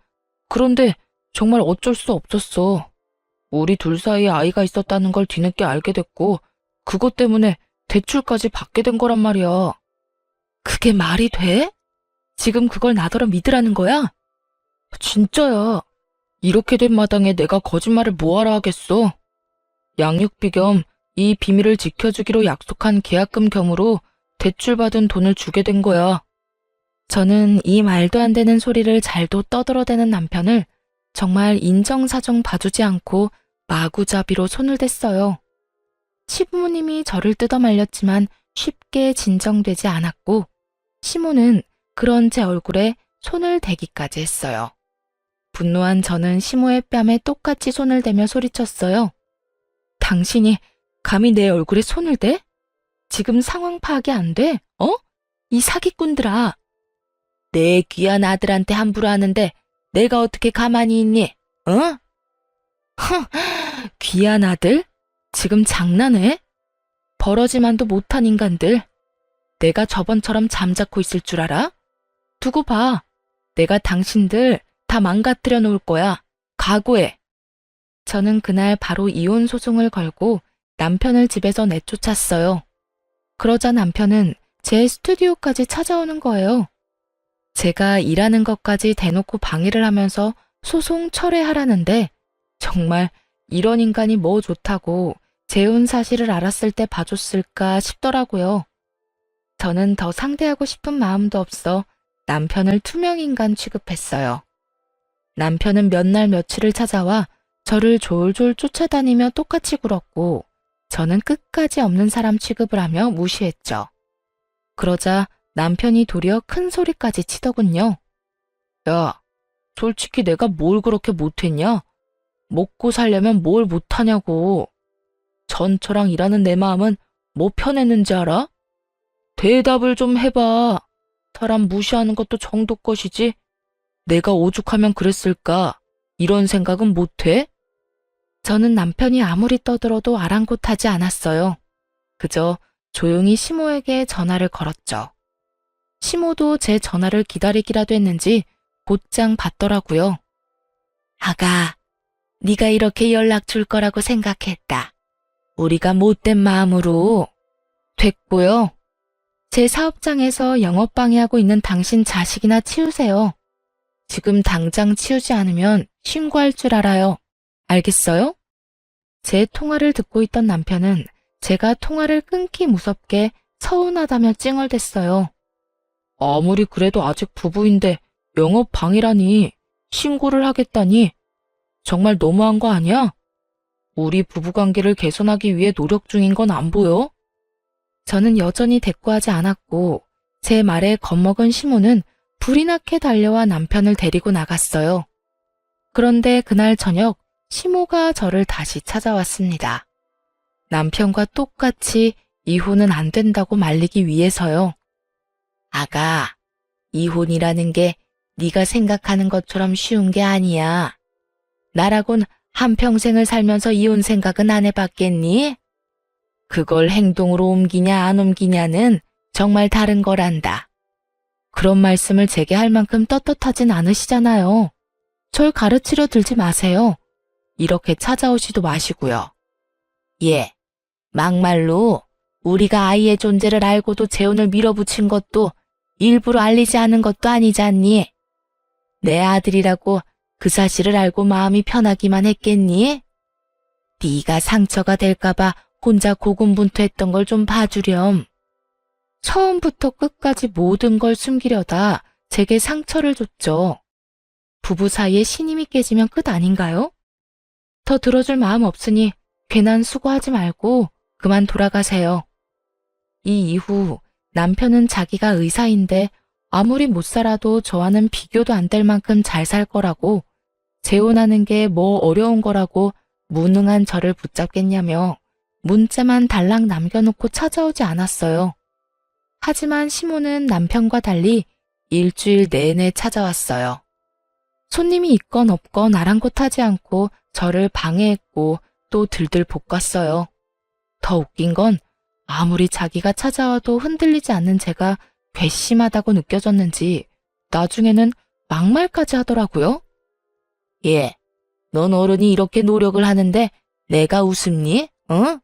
그런데 정말 어쩔 수 없었어. 우리 둘 사이에 아이가 있었다는 걸 뒤늦게 알게 됐고 그것 때문에 대출까지 받게 된 거란 말이야. 그게 말이 돼? 지금 그걸 나더러 믿으라는 거야? 진짜야. 이렇게 된 마당에 내가 거짓말을 뭐하러 하겠어. 양육비 겸 이 비밀을 지켜주기로 약속한 계약금 겸으로 대출받은 돈을 주게 된 거야. 저는 이 말도 안 되는 소리를 잘도 떠들어대는 남편을 정말 인정사정 봐주지 않고 마구잡이로 손을 댔어요. 시부모님이 저를 뜯어말렸지만 쉽게 진정되지 않았고 시모는 그런 제 얼굴에 손을 대기까지 했어요. 분노한 저는 시모의 뺨에 똑같이 손을 대며 소리쳤어요. 당신이 감히 내 얼굴에 손을 대? 지금 상황 파악이 안 돼? 이 사기꾼들아. 내 귀한 아들한테 함부로 하는데 내가 어떻게 가만히 있니? 귀한 아들? 지금 장난해? 버러지만도 못한 인간들. 내가 저번처럼 잠자코 있을 줄 알아? 두고 봐. 내가 당신들 다 망가뜨려 놓을 거야. 각오해. 저는 그날 바로 이혼 소송을 걸고 남편을 집에서 내쫓았어요. 그러자 남편은 제 스튜디오까지 찾아오는 거예요. 제가 일하는 것까지 대놓고 방해를 하면서 소송 철회하라는데 정말 이런 인간이 뭐 좋다고 재혼 사실을 알았을 때 봐줬을까 싶더라고요. 저는 더 상대하고 싶은 마음도 없어 남편을 투명인간 취급했어요. 남편은 몇 날 며칠을 찾아와 저를 졸졸 쫓아다니며 똑같이 굴었고 저는 끝까지 없는 사람 취급을 하며 무시했죠. 그러자 남편이 도리어 큰 소리까지 치더군요. 야, 솔직히 내가 뭘 그렇게 못했냐? 먹고 살려면 뭘 못하냐고. 전처랑 일하는 내 마음은 뭐 편했는지 알아? 대답을 좀 해봐. 사람 무시하는 것도 정도 것이지. 내가 오죽하면 그랬을까? 이런 생각은 못해? 저는 남편이 아무리 떠들어도 아랑곳하지 않았어요. 그저 조용히 시모에게 전화를 걸었죠. 시모도 제 전화를 기다리기라도 했는지 곧장 받더라고요. 아가, 네가 이렇게 연락 줄 거라고 생각했다. 우리가 못된 마음으로. 됐고요. 제 사업장에서 영업 방해하고 있는 당신 자식이나 치우세요. 지금 당장 치우지 않으면 신고할 줄 알아요. 알겠어요? 제 통화를 듣고 있던 남편은 제가 통화를 끊기 무섭게 서운하다며 찡얼댔어요. 아무리 그래도 아직 부부인데 영업 방해라니, 신고를 하겠다니. 정말 너무한 거 아니야? 우리 부부관계를 개선하기 위해 노력 중인 건 안 보여? 저는 여전히 대꾸하지 않았고 제 말에 겁먹은 시모는 불이 나게 달려와 남편을 데리고 나갔어요. 그런데 그날 저녁 시모가 저를 다시 찾아왔습니다. 남편과 똑같이 이혼은 안 된다고 말리기 위해서요. 아가, 이혼이라는 게 네가 생각하는 것처럼 쉬운 게 아니야. 나라곤 한평생을 살면서 이혼 생각은 안 해봤겠니? 그걸 행동으로 옮기냐 안 옮기냐는 정말 다른 거란다. 그런 말씀을 제게 할 만큼 떳떳하진 않으시잖아요. 절 가르치려 들지 마세요. 이렇게 찾아오지도 마시고요. 예, 막말로 우리가 아이의 존재를 알고도 재혼을 밀어붙인 것도 일부러 알리지 않은 것도 아니잖니. 내 아들이라고 그 사실을 알고 마음이 편하기만 했겠니? 네가 상처가 될까봐 혼자 고군분투했던 걸 좀 봐주렴. 처음부터 끝까지 모든 걸 숨기려다 제게 상처를 줬죠. 부부 사이에 신임이 깨지면 끝 아닌가요? 더 들어줄 마음 없으니 괜한 수고하지 말고 그만 돌아가세요. 이 이후 남편은 자기가 의사인데 아무리 못 살아도 저와는 비교도 안 될 만큼 잘 살 거라고, 재혼하는 게 뭐 어려운 거라고 무능한 저를 붙잡겠냐며 문자만 달랑 남겨놓고 찾아오지 않았어요. 하지만 시모는 남편과 달리 일주일 내내 찾아왔어요. 손님이 있건 없건 아랑곳하지 않고 저를 방해했고 또 들들 볶았어요. 더 웃긴 건 아무리 자기가 찾아와도 흔들리지 않는 제가 괘씸하다고 느껴졌는지 나중에는 막말까지 하더라고요. 예, 넌 어른이 이렇게 노력을 하는데 내가 웃음니? 응?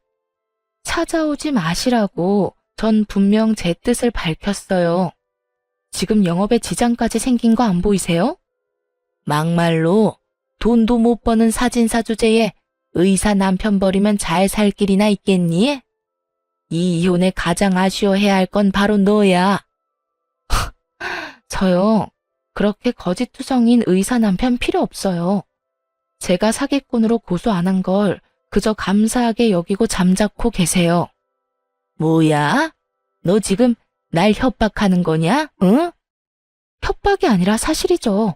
찾아오지 마시라고 전 분명 제 뜻을 밝혔어요. 지금 영업에 지장까지 생긴 거 안 보이세요? 막말로 돈도 못 버는 사진사 주제에 의사 남편 버리면 잘 살 길이나 있겠니? 이 이혼에 가장 아쉬워해야 할 건 바로 너야. 저요, 그렇게 거짓투성인 의사 남편 필요 없어요. 제가 사기꾼으로 고소 안 한 걸 그저 감사하게 여기고 잠자코 계세요. 뭐야? 너 지금 날 협박하는 거냐? 응? 협박이 아니라 사실이죠.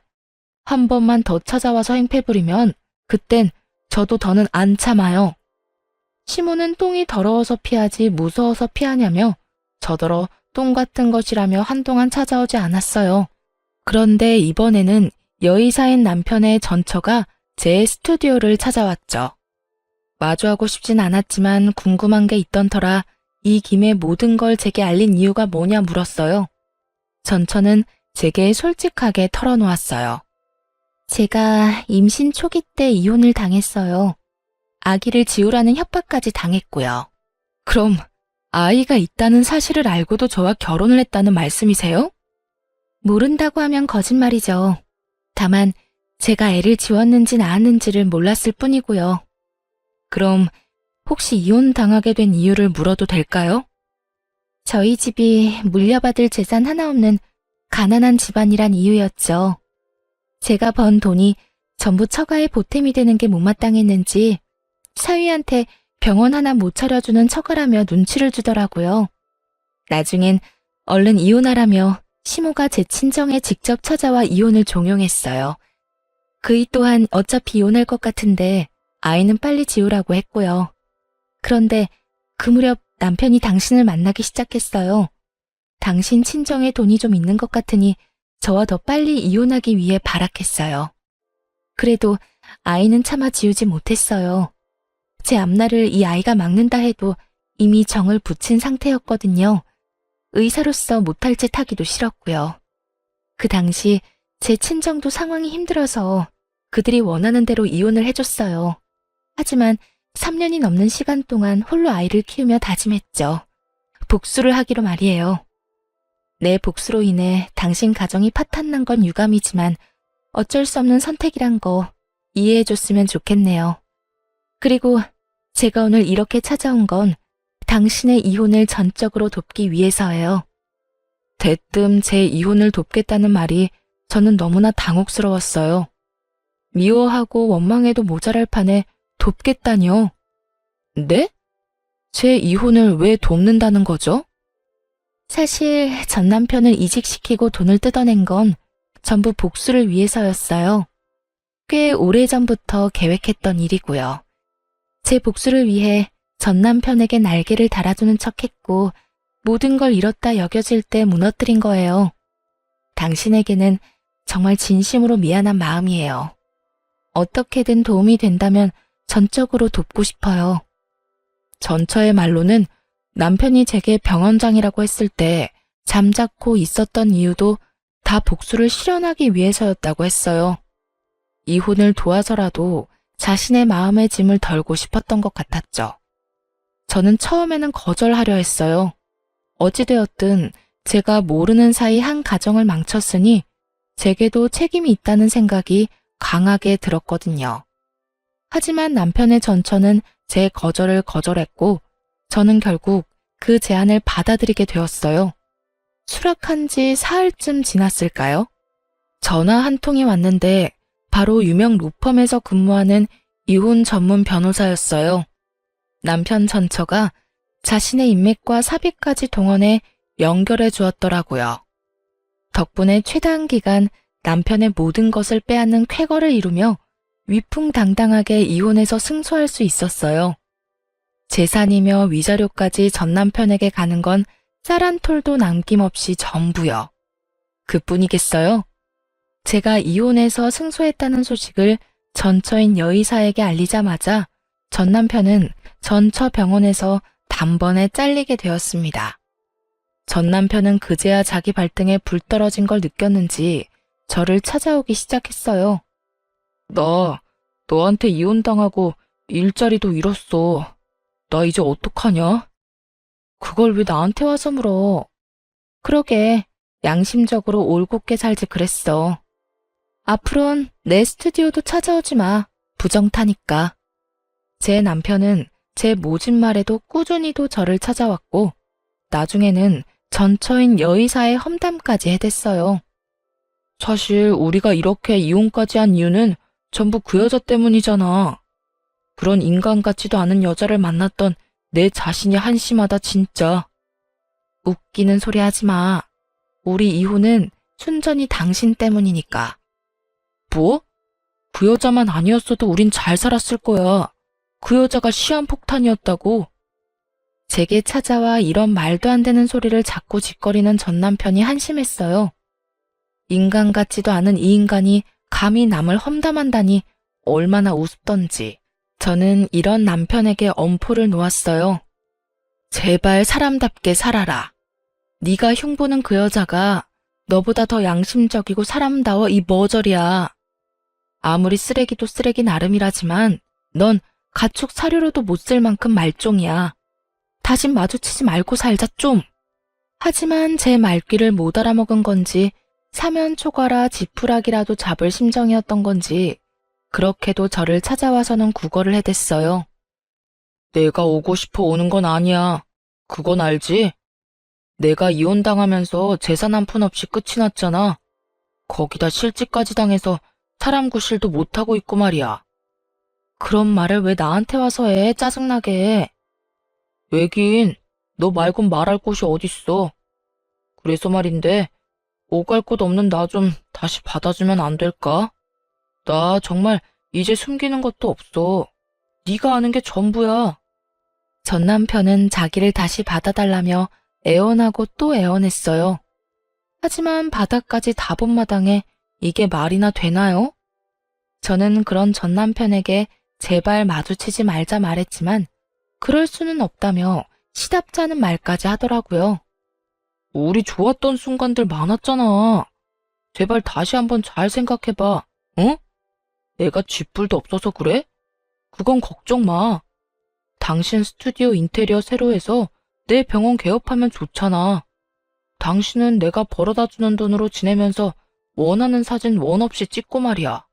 한 번만 더 찾아와서 행패 부리면 그땐 저도 더는 안 참아요. 시모는 똥이 더러워서 피하지 무서워서 피하냐며 저더러 똥 같은 것이라며 한동안 찾아오지 않았어요. 그런데 이번에는 여의사인 남편의 전처가 제 스튜디오를 찾아왔죠. 마주하고 싶진 않았지만 궁금한 게 있던 터라 이 김에 모든 걸 제게 알린 이유가 뭐냐 물었어요. 전처는 제게 솔직하게 털어놓았어요. 제가 임신 초기 때 이혼을 당했어요. 아기를 지우라는 협박까지 당했고요. 그럼 아이가 있다는 사실을 알고도 저와 결혼을 했다는 말씀이세요? 모른다고 하면 거짓말이죠. 다만 제가 애를 지웠는지 낳았는지를 몰랐을 뿐이고요. 그럼 혹시 이혼당하게 된 이유를 물어도 될까요? 저희 집이 물려받을 재산 하나 없는 가난한 집안이란 이유였죠. 제가 번 돈이 전부 처가의 보탬이 되는 게 못마땅했는지 사위한테 병원 하나 못 차려주는 처가라며 눈치를 주더라고요. 나중엔 얼른 이혼하라며 시모가 제 친정에 직접 찾아와 이혼을 종용했어요. 그이 또한 어차피 이혼할 것 같은데 아이는 빨리 지우라고 했고요. 그런데 그 무렵 남편이 당신을 만나기 시작했어요. 당신 친정에 돈이 좀 있는 것 같으니 저와 더 빨리 이혼하기 위해 발악했어요. 그래도 아이는 차마 지우지 못했어요. 제 앞날을 이 아이가 막는다 해도 이미 정을 붙인 상태였거든요. 의사로서 못할 짓 하기도 싫었고요. 그 당시 제 친정도 상황이 힘들어서 그들이 원하는 대로 이혼을 해줬어요. 하지만 3년이 넘는 시간 동안 홀로 아이를 키우며 다짐했죠. 복수를 하기로 말이에요. 내 복수로 인해 당신 가정이 파탄난 건 유감이지만 어쩔 수 없는 선택이란 거 이해해줬으면 좋겠네요. 그리고 제가 오늘 이렇게 찾아온 건 당신의 이혼을 전적으로 돕기 위해서예요. 대뜸 제 이혼을 돕겠다는 말이 저는 너무나 당혹스러웠어요. 미워하고 원망해도 모자랄 판에 돕겠다니요. 네? 제 이혼을 왜 돕는다는 거죠? 사실 전 남편을 이직시키고 돈을 뜯어낸 건 전부 복수를 위해서였어요. 꽤 오래전부터 계획했던 일이고요. 제 복수를 위해 전 남편에게 날개를 달아주는 척했고 모든 걸 잃었다 여겨질 때 무너뜨린 거예요. 당신에게는 정말 진심으로 미안한 마음이에요. 어떻게든 도움이 된다면 전적으로 돕고 싶어요. 전처의 말로는 남편이 제게 병원장이라고 했을 때 잠자코 있었던 이유도 다 복수를 실현하기 위해서였다고 했어요. 이혼을 도와서라도 자신의 마음의 짐을 덜고 싶었던 것 같았죠. 저는 처음에는 거절하려 했어요. 어찌되었든 제가 모르는 사이 한 가정을 망쳤으니 제게도 책임이 있다는 생각이 강하게 들었거든요. 하지만 남편의 전처는 제 거절을 거절했고 저는 결국 그 제안을 받아들이게 되었어요. 수락한 지 사흘쯤 지났을까요? 전화 한 통이 왔는데 바로 유명 로펌에서 근무하는 이혼 전문 변호사였어요. 남편 전처가 자신의 인맥과 사비까지 동원해 연결해 주었더라고요. 덕분에 최단 기간 남편의 모든 것을 빼앗는 쾌거를 이루며 위풍당당하게 이혼해서 승소할 수 있었어요. 재산이며 위자료까지 전 남편에게 가는 건 쌀 한 톨도 남김없이 전부요. 그뿐이겠어요? 제가 이혼해서 승소했다는 소식을 전처인 여의사에게 알리자마자 전 남편은 전처 병원에서 단번에 잘리게 되었습니다. 전 남편은 그제야 자기 발등에 불 떨어진 걸 느꼈는지 저를 찾아오기 시작했어요. 나 너한테 이혼당하고 일자리도 잃었어. 나 이제 어떡하냐? 그걸 왜 나한테 와서 물어? 그러게 양심적으로 올곧게 살지 그랬어. 앞으론 내 스튜디오도 찾아오지 마. 부정타니까. 제 남편은 제 모진 말에도 꾸준히도 저를 찾아왔고 나중에는 전처인 여의사의 험담까지 해댔어요. 사실 우리가 이렇게 이혼까지 한 이유는 전부 그 여자 때문이잖아. 그런 인간 같지도 않은 여자를 만났던 내 자신이 한심하다 진짜. 웃기는 소리 하지 마. 우리 이혼은 순전히 당신 때문이니까. 뭐? 그 여자만 아니었어도 우린 잘 살았을 거야. 그 여자가 시한폭탄이었다고. 제게 찾아와 이런 말도 안 되는 소리를 자꾸 짓거리는 전 남편이 한심했어요. 인간 같지도 않은 이 인간이 감히 남을 험담한다니 얼마나 우습던지. 저는 이런 남편에게 엄포를 놓았어요. 제발 사람답게 살아라. 네가 흉보는 그 여자가 너보다 더 양심적이고 사람다워 이 머저리야. 아무리 쓰레기도 쓰레기 나름이라지만 넌 가축 사료로도 못 쓸 만큼 말종이야. 다신 마주치지 말고 살자 좀. 하지만 제 말귀를 못 알아먹은 건지 사면 초과라 지푸라기라도 잡을 심정이었던 건지 그렇게도 저를 찾아와서는 구걸을 해댔어요. 내가 오고 싶어 오는 건 아니야. 그건 알지? 내가 이혼당하면서 재산 한 푼 없이 끝이 났잖아. 거기다 실직까지 당해서 사람 구실도 못하고 있고 말이야. 그런 말을 왜 나한테 와서 해? 짜증나게. 왜긴 너 말곤 말할 곳이 어딨어. 그래서 말인데 오갈 곳 없는 나 좀 다시 받아주면 안 될까? 나 정말 이제 숨기는 것도 없어. 네가 아는 게 전부야. 전 남편은 자기를 다시 받아달라며 애원하고 또 애원했어요. 하지만 바닥까지 다 본 마당에 이게 말이나 되나요? 저는 그런 전 남편에게 제발 마주치지 말자 말했지만 그럴 수는 없다며 시답지 않은 말까지 하더라고요. 우리 좋았던 순간들 많았잖아. 제발 다시 한번 잘 생각해봐. 응? 내가 쥐뿔도 없어서 그래? 그건 걱정 마. 당신 스튜디오 인테리어 새로 해서 내 병원 개업하면 좋잖아. 당신은 내가 벌어다 주는 돈으로 지내면서 원하는 사진 원 없이 찍고 말이야.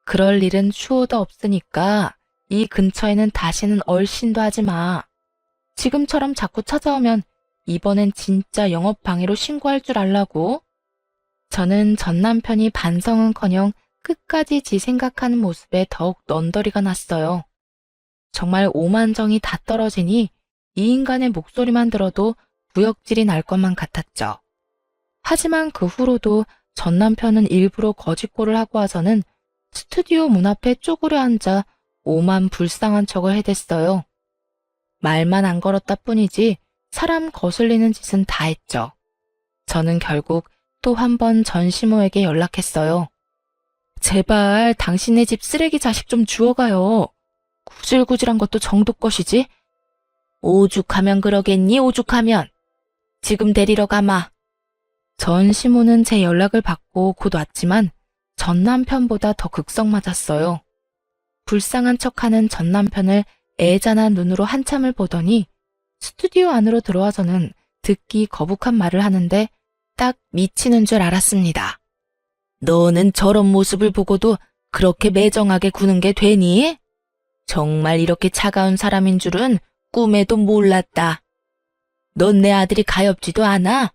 그럴 일은 추호도 없으니까 이 근처에는 다시는 얼씬도 하지 마. 지금처럼 자꾸 찾아오면 이번엔 진짜 영업방해로 신고할 줄 알라고. 저는 전 남편이 반성은커녕 끝까지 지 생각하는 모습에 더욱 넌더리가 났어요. 정말 오만정이 다 떨어지니 이 인간의 목소리만 들어도 구역질이 날 것만 같았죠. 하지만 그 후로도 전 남편은 일부러 거짓골을 하고 와서는 스튜디오 문 앞에 쪼그려 앉아 오만 불쌍한 척을 해댔어요. 말만 안 걸었다 뿐이지 사람 거슬리는 짓은 다 했죠. 저는 결국 또 한 번 전시모에게 연락했어요. 제발 당신네 집 쓰레기 자식 좀 주워가요. 구질구질한 것도 정도 것이지. 오죽하면 그러겠니, 오죽하면. 지금 데리러 가마. 전시모는 제 연락을 받고 곧 왔지만 전 남편보다 더 극성 맞았어요. 불쌍한 척하는 전 남편을 애잔한 눈으로 한참을 보더니 스튜디오 안으로 들어와서는 듣기 거북한 말을 하는데 딱 미치는 줄 알았습니다. 너는 저런 모습을 보고도 그렇게 매정하게 구는 게 되니? 정말 이렇게 차가운 사람인 줄은 꿈에도 몰랐다. 넌 내 아들이 가엾지도 않아?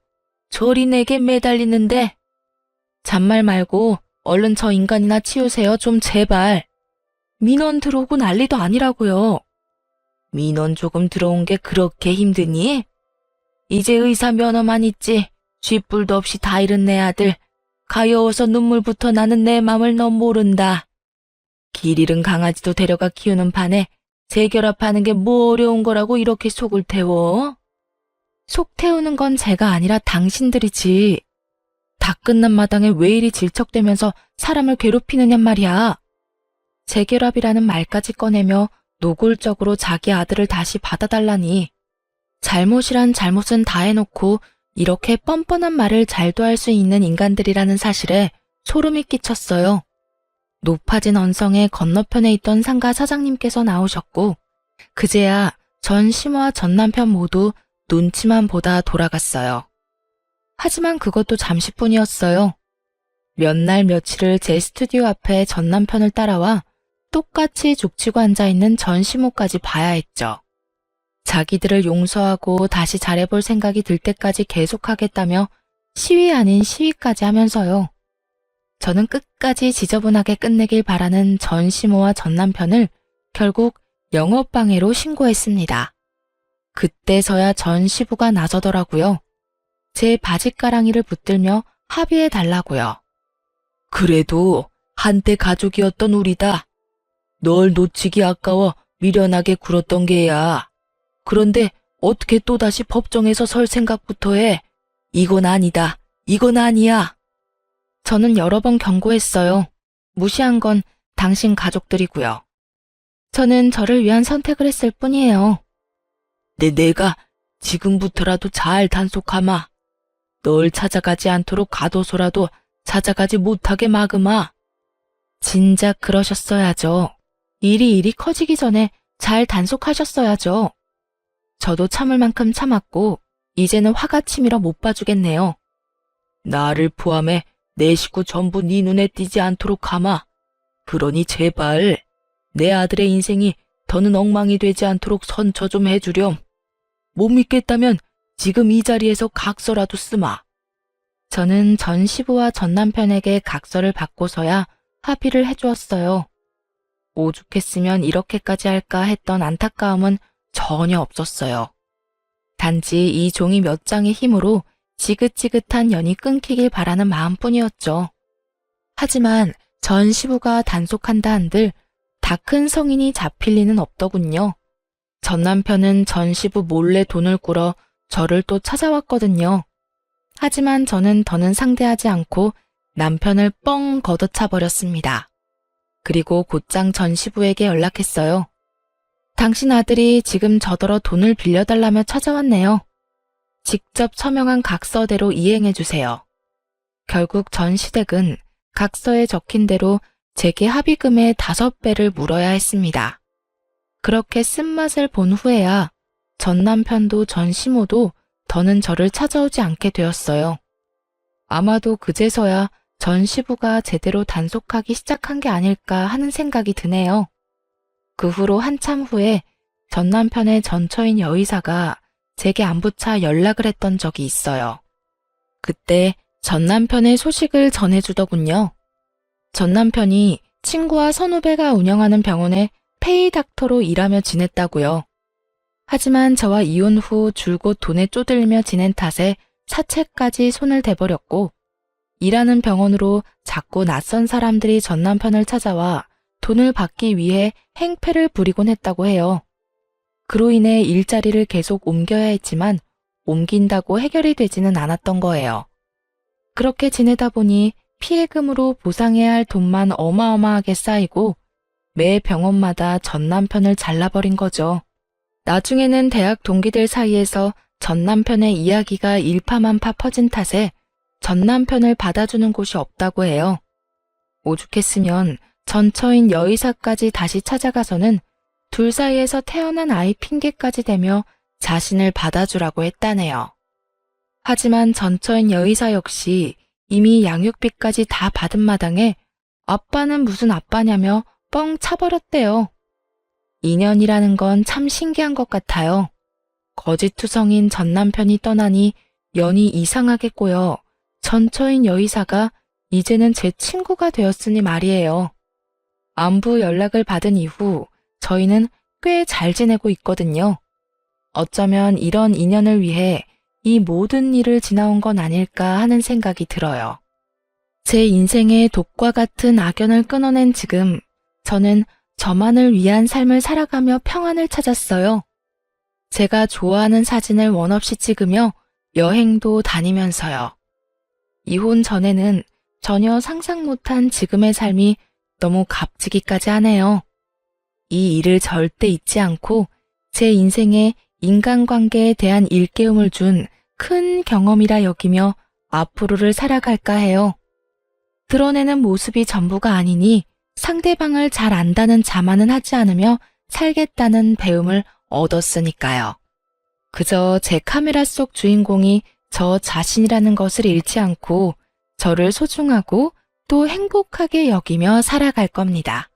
저리 내게 매달리는데. 잔말 말고 얼른 저 인간이나 치우세요, 좀 제발. 민원 들어오고 난리도 아니라고요. 민원 조금 들어온 게 그렇게 힘드니? 이제 의사 면허만 있지 쥐뿔도 없이 다 잃은 내 아들 가여워서 눈물부터 나는 내 맘을 넌 모른다. 길 잃은 강아지도 데려가 키우는 판에 재결합하는 게 뭐 어려운 거라고 이렇게 속을 태워? 속 태우는 건 제가 아니라 당신들이지. 다 끝난 마당에 왜 이리 질척대면서 사람을 괴롭히느냔 말이야. 재결합이라는 말까지 꺼내며 노골적으로 자기 아들을 다시 받아달라니. 잘못이란 잘못은 다 해놓고 이렇게 뻔뻔한 말을 잘도 할 수 있는 인간들이라는 사실에 소름이 끼쳤어요. 높아진 언성의 건너편에 있던 상가 사장님께서 나오셨고 그제야 전 시모와 전 남편 모두 눈치만 보다 돌아갔어요. 하지만 그것도 잠시뿐이었어요. 몇 날 며칠을 제 스튜디오 앞에 전 남편을 따라와 똑같이 죽치고 앉아있는 전 시모까지 봐야 했죠. 자기들을 용서하고 다시 잘해볼 생각이 들 때까지 계속하겠다며 시위 아닌 시위까지 하면서요. 저는 끝까지 지저분하게 끝내길 바라는 전 시모와 전 남편을 결국 영업방해로 신고했습니다. 그때서야 전 시부가 나서더라고요. 제 바짓가랑이를 붙들며 합의해달라고요. 그래도 한때 가족이었던 우리다. 널 놓치기 아까워 미련하게 굴었던 게야. 그런데 어떻게 또다시 법정에서 설 생각부터 해? 이건 아니다. 이건 아니야. 저는 여러 번 경고했어요. 무시한 건 당신 가족들이고요. 저는 저를 위한 선택을 했을 뿐이에요. 내가 지금부터라도 잘 단속하마. 널 찾아가지 않도록 가둬서라도 찾아가지 못하게 막으마. 진작 그러셨어야죠. 일이 커지기 전에 잘 단속하셨어야죠. 저도 참을 만큼 참았고 이제는 화가 치밀어 못 봐주겠네요. 나를 포함해 내 식구 전부 네 눈에 띄지 않도록 하마. 그러니 제발 내 아들의 인생이 더는 엉망이 되지 않도록 선처 좀 해주렴. 못 믿겠다면 지금 이 자리에서 각서라도 쓰마. 저는 전 시부와 전 남편에게 각서를 받고서야 합의를 해주었어요. 오죽했으면 이렇게까지 할까 했던 안타까움은 전혀 없었어요. 단지 이 종이 몇 장의 힘으로 지긋지긋한 연이 끊기길 바라는 마음뿐이었죠. 하지만 전 시부가 단속한다 한들 다 큰 성인이 잡힐 리는 없더군요. 전 남편은 전 시부 몰래 돈을 꾸러 저를 또 찾아왔거든요. 하지만 저는 더는 상대하지 않고 남편을 뻥 걷어차 버렸습니다. 그리고 곧장 전 시부에게 연락했어요. 당신 아들이 지금 저더러 돈을 빌려달라며 찾아왔네요. 직접 서명한 각서대로 이행해주세요. 결국 전 시댁은 각서에 적힌 대로 제게 합의금의 5배를 물어야 했습니다. 그렇게 쓴맛을 본 후에야 전 남편도 전 시모도 더는 저를 찾아오지 않게 되었어요. 아마도 그제서야 전 시부가 제대로 단속하기 시작한 게 아닐까 하는 생각이 드네요. 그 후로 한참 후에 전 남편의 전처인 여의사가 제게 안부차 연락을 했던 적이 있어요. 그때 전 남편의 소식을 전해주더군요. 전 남편이 친구와 선후배가 운영하는 병원에 페이닥터로 일하며 지냈다고요. 하지만 저와 이혼 후 줄곧 돈에 쪼들리며 지낸 탓에 사채까지 손을 대버렸고 일하는 병원으로 자꾸 낯선 사람들이 전 남편을 찾아와 돈을 받기 위해 행패를 부리곤 했다고 해요. 그로 인해 일자리를 계속 옮겨야 했지만 옮긴다고 해결이 되지는 않았던 거예요. 그렇게 지내다 보니 피해금으로 보상해야 할 돈만 어마어마하게 쌓이고 매 병원마다 전 남편을 잘라버린 거죠. 나중에는 대학 동기들 사이에서 전 남편의 이야기가 일파만파 퍼진 탓에 전 남편을 받아주는 곳이 없다고 해요. 오죽했으면 전처인 여의사까지 다시 찾아가서는 둘 사이에서 태어난 아이 핑계까지 대며 자신을 받아주라고 했다네요. 하지만 전처인 여의사 역시 이미 양육비까지 다 받은 마당에 아빠는 무슨 아빠냐며 뻥 차버렸대요. 인연이라는 건 참 신기한 것 같아요. 거짓투성인 전 남편이 떠나니 연이 이상하게 꼬여 전처인 여의사가 이제는 제 친구가 되었으니 말이에요. 안부 연락을 받은 이후 저희는 꽤 잘 지내고 있거든요. 어쩌면 이런 인연을 위해 이 모든 일을 지나온 건 아닐까 하는 생각이 들어요. 제 인생의 독과 같은 악연을 끊어낸 지금 저는 저만을 위한 삶을 살아가며 평안을 찾았어요. 제가 좋아하는 사진을 원없이 찍으며 여행도 다니면서요. 이혼 전에는 전혀 상상 못한 지금의 삶이 너무 값지기까지 하네요. 이 일을 절대 잊지 않고 제 인생에 인간관계에 대한 일깨움을 준 큰 경험이라 여기며 앞으로를 살아갈까 해요. 드러내는 모습이 전부가 아니니 상대방을 잘 안다는 자만은 하지 않으며 살겠다는 배움을 얻었으니까요. 그저 제 카메라 속 주인공이 저 자신이라는 것을 잃지 않고 저를 소중하고 또 행복하게 여기며 살아갈 겁니다.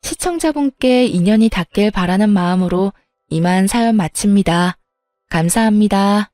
시청자분께 인연이 닿길 바라는 마음으로 이만 사연 마칩니다. 감사합니다.